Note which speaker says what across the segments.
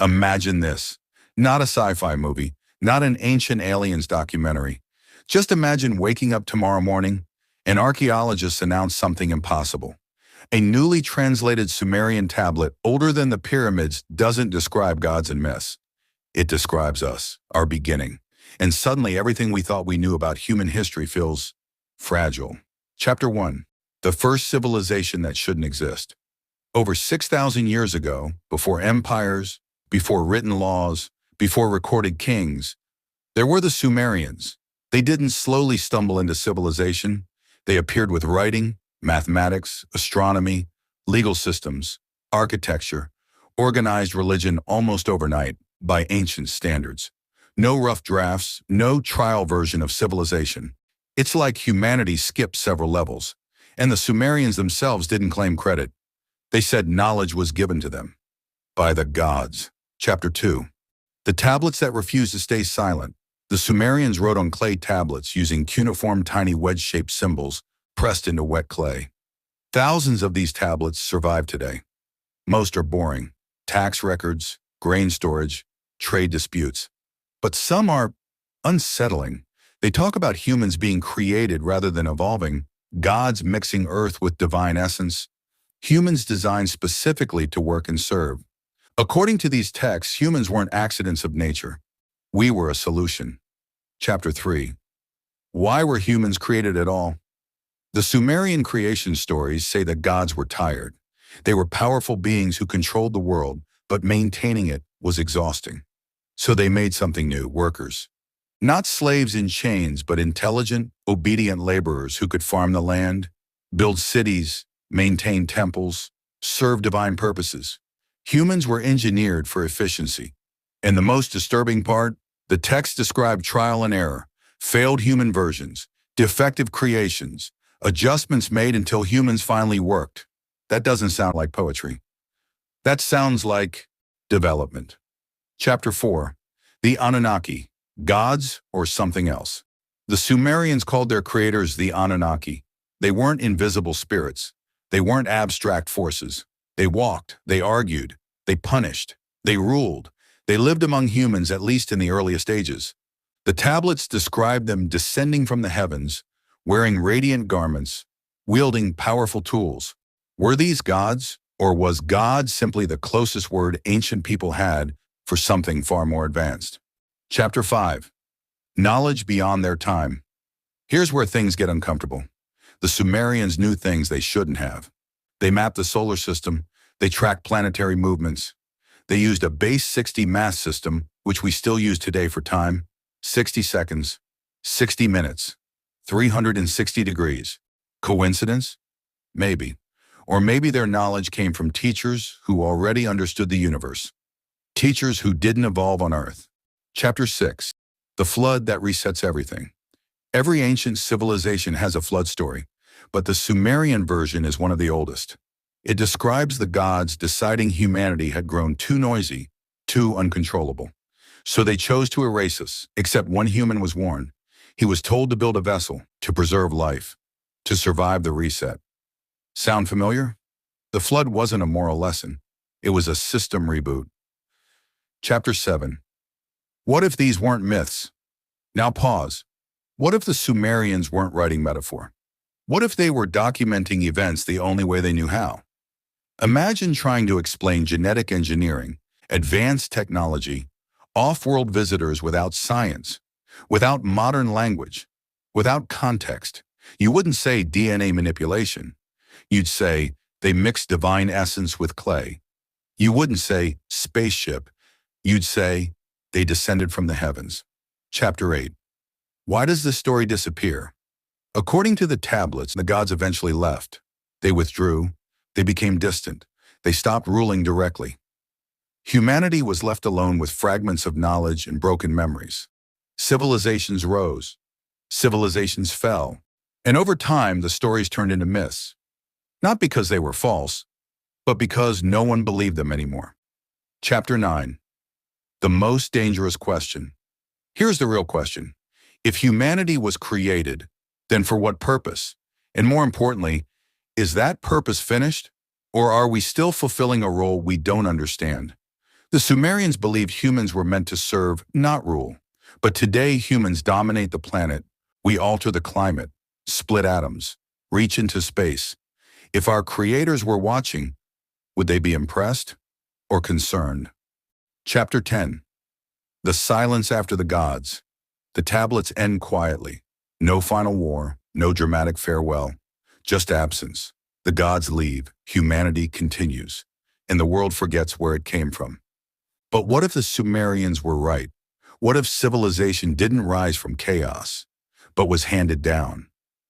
Speaker 1: Imagine this. Not a sci-fi movie, not an ancient aliens documentary. Just imagine waking up tomorrow morning and archaeologists announce something impossible. A newly translated Sumerian tablet older than the pyramids doesn't describe gods and myths. It describes us, our beginning. And suddenly everything we thought we knew about human history feels fragile. Chapter 1. The first civilization that shouldn't exist. Over 6,000 years ago, before empires, before written laws, before recorded kings, there were the Sumerians. They didn't slowly stumble into civilization. They appeared with writing, mathematics, astronomy, legal systems, architecture, organized religion almost overnight by ancient standards. No rough drafts, no trial version of civilization. It's like humanity skipped several levels, and the Sumerians themselves didn't claim credit. They said knowledge was given to them by the gods. Chapter 2. The tablets that refused to stay silent. The Sumerians wrote on clay tablets using cuneiform tiny wedge-shaped symbols pressed into wet clay. Thousands of these tablets survive today. Most are boring. Tax records, grain storage, trade disputes. But some are unsettling. They talk about humans being created rather than evolving, gods mixing earth with divine essence, humans designed specifically to work and serve. According to these texts, humans weren't accidents of nature. We were a solution. Chapter 3. Why were humans created at all? The Sumerian creation stories say that gods were tired. They were powerful beings who controlled the world, but maintaining it was exhausting. So they made something new, workers. Not slaves in chains, but intelligent, obedient laborers who could farm the land, build cities, maintain temples, serve divine purposes. Humans were engineered for efficiency. And the most disturbing part, the text described trial and error, failed human versions, defective creations, adjustments made until humans finally worked. That doesn't sound like poetry. That sounds like development. Chapter 4. The Anunnaki, gods or something else. The Sumerians called their creators the Anunnaki. They weren't invisible spirits. They weren't abstract forces. They walked, they argued, they punished, they ruled. They lived among humans, at least in the earliest ages. The tablets describe them descending from the heavens, wearing radiant garments, wielding powerful tools. Were these gods, or was God simply the closest word ancient people had for something far more advanced? Chapter 5. Knowledge beyond their time. Here's where things get uncomfortable. The Sumerians knew things they shouldn't have. They mapped the solar system. They tracked planetary movements. They used a base 60 math system, which we still use today for time: 60 seconds, 60 minutes, 360 degrees. Coincidence? Maybe. Or maybe their knowledge came from teachers who already understood the universe. Teachers who didn't evolve on Earth. Chapter 6. The flood that resets everything. Every ancient civilization has a flood story, but the Sumerian version is one of the oldest. It describes the gods deciding humanity had grown too noisy, too uncontrollable. So they chose to erase us, except one human was warned. He was told to build a vessel, to preserve life, to survive the reset. Sound familiar? The flood wasn't a moral lesson. It was a system reboot. Chapter 7. What if these weren't myths? Now pause. What if the Sumerians weren't writing metaphor? What if they were documenting events the only way they knew how? Imagine trying to explain genetic engineering, advanced technology, off-world visitors without science, without modern language, without context. You wouldn't say DNA manipulation. You'd say they mixed divine essence with clay. You wouldn't say spaceship. You'd say they descended from the heavens. Chapter 8. Why does this story disappear? According to the tablets, the gods eventually left. They withdrew. They became distant. They stopped ruling directly. Humanity was left alone with fragments of knowledge and broken memories. Civilizations rose. Civilizations fell. And over time, the stories turned into myths. Not because they were false, but because no one believed them anymore. Chapter 9. The most dangerous question. Here's the real question. If humanity was created, then for what purpose? And more importantly, is that purpose finished? Or are we still fulfilling a role we don't understand? The Sumerians believed humans were meant to serve, not rule. But today humans dominate the planet. We alter the climate, split atoms, reach into space. If our creators were watching, would they be impressed or concerned? Chapter 10. The silence after the gods. The tablets end quietly. No final war, no dramatic farewell, just absence. The gods leave, humanity continues, and the world forgets where it came from. But what if the Sumerians were right? What if civilization didn't rise from chaos, but was handed down?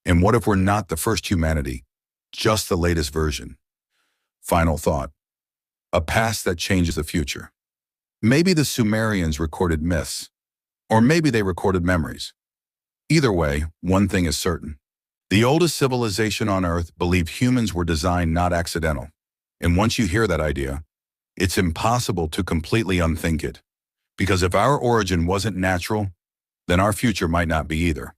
Speaker 1: And what if we're not the first humanity, just the latest version? Final thought. A past that changes the future. Maybe the Sumerians recorded myths, or maybe they recorded memories. Either way, one thing is certain. The oldest civilization on Earth believed humans were designed, not accidental. And once you hear that idea, it's impossible to completely unthink it. Because if our origin wasn't natural, then our future might not be either.